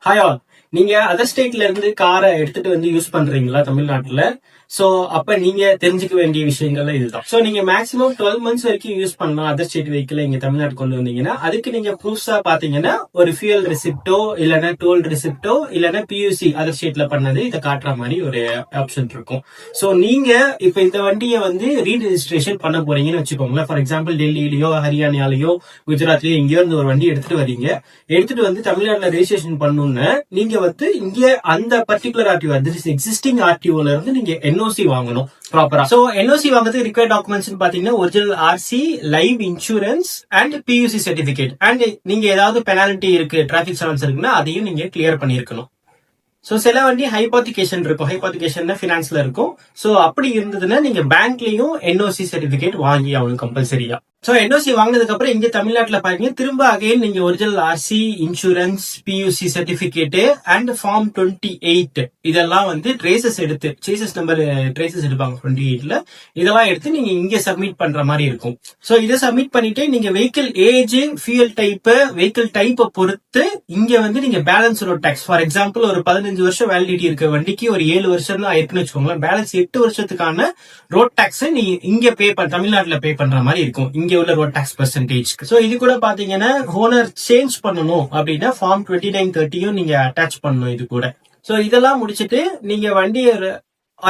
Hi all. நீங்க other ஸ்டேட்ல இருந்து காரை எடுத்துட்டு வந்து யூஸ் பண்றீங்களா தமிழ்நாட்டுல? சோ அப்ப நீங்க தெரிஞ்சுக்க வேண்டிய விஷயங்கள் இதுதான். சோ நீங்க மேக்ஸிமம் 12 months வரைக்கும் யூஸ் பண்ணலாம் அதர் ஸ்டேட் வெஹிக்கிள் இங்க தமிழ்நாடு கொண்டு வந்தீங்கன்னா. அதுக்கு நீங்க ப்ரூஃப்ஸா பாத்தீங்கன்னா ஒரு ஃபியூயல் ரெசிப்டோ இல்லைன்னா டோல் ரெசிப்டோ இல்லைன்னா பியூசி அதர் ஸ்டேட்ல பண்ணது இதை காட்டுற மாதிரி ஒரு ஆப்ஷன் இருக்கும். சோ நீங்க இப்ப இந்த வண்டியை வந்து ரீரெஜிஸ்ட்ரேஷன் பண்ண போறீங்கன்னு வச்சுக்கோங்களேன். ஃபார் எக்ஸாம்பிள் டெல்லியிலயோ ஹரியானாலயோ குஜராத்லயோ எங்கேயோ இருந்து ஒரு வண்டி எடுத்துட்டு வரீங்க. எடுத்துட்டு வந்து தமிழ்நாட்டுல ரெஜிஸ்ட்ரேஷன் பண்ணணும்னு நீங்க வந்து இங்க அந்த பர்டிகுலர் ஆர்டிஓ எக்ஸிஸ்டிங் ஆர்டிஓல இருந்து நீங்க என்ஓசி வாங்கணும் ப்ராப்பரா. சோ என்ஓசி வாங்குறதுக்கு ரிக்வயர்ட் டாக்குமெண்ட்ஸ் பாத்தீங்கன்னா original RC, live insurance and PUC certificate. And நீங்க ஏதாவது பெனால்டி இருக்கு, டிராபிக் சலன்ஸ் இருக்குன்னா அதையும் நீங்க கிளியர் பண்ணிருக்கணும். சோ சில வண்டி ஹைபோத்திகேஷன் இருக்கும். ஹைபோத்திகேஷன் பினான்ஸ்ல இருக்கும். சோ அப்படி இருந்ததுன்னா நீங்க பேங்க்லயும் என்ஓசி சர்டிபிகேட் வாங்கி ஆகணும் கம்பல்சரியா. சோ என்ஓசி வாங்கினதுக்கு அப்புறம் இங்க தமிழ்நாட்டுல பாருங்க, திரும்ப அகைன் நீங்க original RC, insurance, PUC certificate and form 28 இதெல்லாம் வந்து ட்ரேசஸ் எடுத்து, சேசஸ் நம்பர் ட்ரேசஸ் எடுப்பாங்க 28ல, இதெல்லாம் எடுத்து நீங்க இங்க சப்மிட் பண்ற மாதிரி இருக்கும். சோ இதை சப்மிட் பண்ணிட்டு நீங்க vehicle age, fuel type, vehicle டைப்பை பொறுத்து இங்க வந்து நீங்க balance road tax, for example ஒரு 15 வருஷம் வேலிடிட்டி இருக்க வண்டிக்கு ஒரு 7 வருஷம் தான் இருக்குன்னு வச்சுக்கோங்களேன். பேலன்ஸ் 8 வருஷத்துக்கான ரோட் டாக்ஸ் நீங்க இங்க தமிழ்நாட்டுல பே பண்ற மாதிரி இருக்கும் இங்க உள்ள ரோட் டாக்ஸ் பெர்சன்டேஜ். சோ இது கூட பாத்தீங்கன்னா ஓனர் சேஞ்ச் பண்ணணும் அப்படின்னா ஃபார்ம் 2930 நீங்க அட்டாச் பண்ணணும் இது கூட. சோ இதெல்லாம் முடிச்சிட்டு நீங்க வண்டியை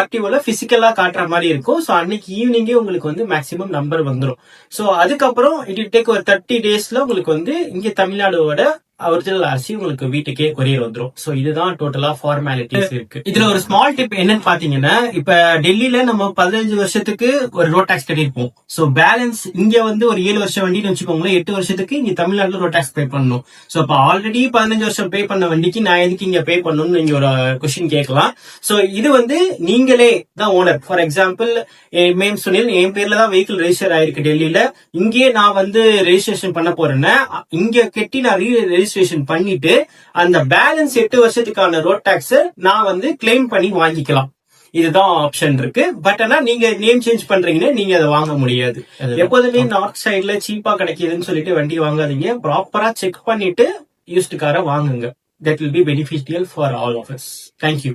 ஆர்டிஓல பிசிக்கலா காட்டுற மாதிரி இருக்கும். சோ அன்னைக்கு ஈவினிங்கே உங்களுக்கு வந்து மேக்சிமம் நம்பர் வந்துடும். சோ அதுக்கப்புறம் இட் வில் டேக் ஒரு 30 daysல உங்களுக்கு வந்து இங்க தமிழ்நாடோட ஒரிஜினல் ஆர்சி உங்களுக்கு வீட்டுக்கே கொரியர் வந்துடும். சோ இதுதான் டோட்டலா ஃபார்மாலிட்டிஸ் இருக்கு. இதுல ஒரு ஸ்மால் டிப் என்னன்னு பாத்தீங்கன்னா, இப்ப டெல்லியில நம்ம 15 வருஷத்துக்கு ஒரு ரோட் டாக்ஸ் கட்டிருப்போம். சோ பேலன்ஸ் இங்க வந்து ஒரு 7 வருஷம் வண்டின்னு வச்சுக்கோங்களேன், 8 வருஷத்துக்கு இங்க தமிழ்நாட்டுல ரோட் டாக்ஸ் பே பண்ணணும். சோ இப்ப ஆல்ரெடி 15 வருஷம் பே பண்ண வண்டிக்கு நான் எதுக்கு இங்க பே பண்ணணும்னு நீங்க ஒரு கொஸ்டின் கேட்கலாம். சோ இது வந்து நீங்களே தான் owner. For example ma'am Sunil, என் பேர்ல தான் வெஹிக்கிள் ரெஜிஸ்டர் ஆயிருக்கு டெல்லியில. இங்கே நான் வந்து ரெஜிஸ்ட்ரேஷன் பண்ண போறேன்னா இங்க கட்டி நான் ரெஜிஸ்ட்ரேஷன் பண்ணிட்டு அந்த பேலன்ஸ் 8 வருஷத்துக்கான ரோட் டாக்ஸ் நான் வந்து கிளைம் பண்ணி வாங்கிக்கலாம். இதுதான் ஆப்ஷன் இருக்கு. பட் ஆனா நீங்க நேம் சேஞ்ச் பண்றீங்கன்னா நீங்க அதை வாங்க முடியாது. எப்போதுமே நார்த் சைட்ல சீப்பா கிடைக்குதுன்னு சொல்லிட்டு வண்டி வாங்காதீங்க. ப்ராப்பரா செக் பண்ணிட்டு யூஸ்டு காரை வாங்குங்க. That will be beneficial for all of us. Thank you.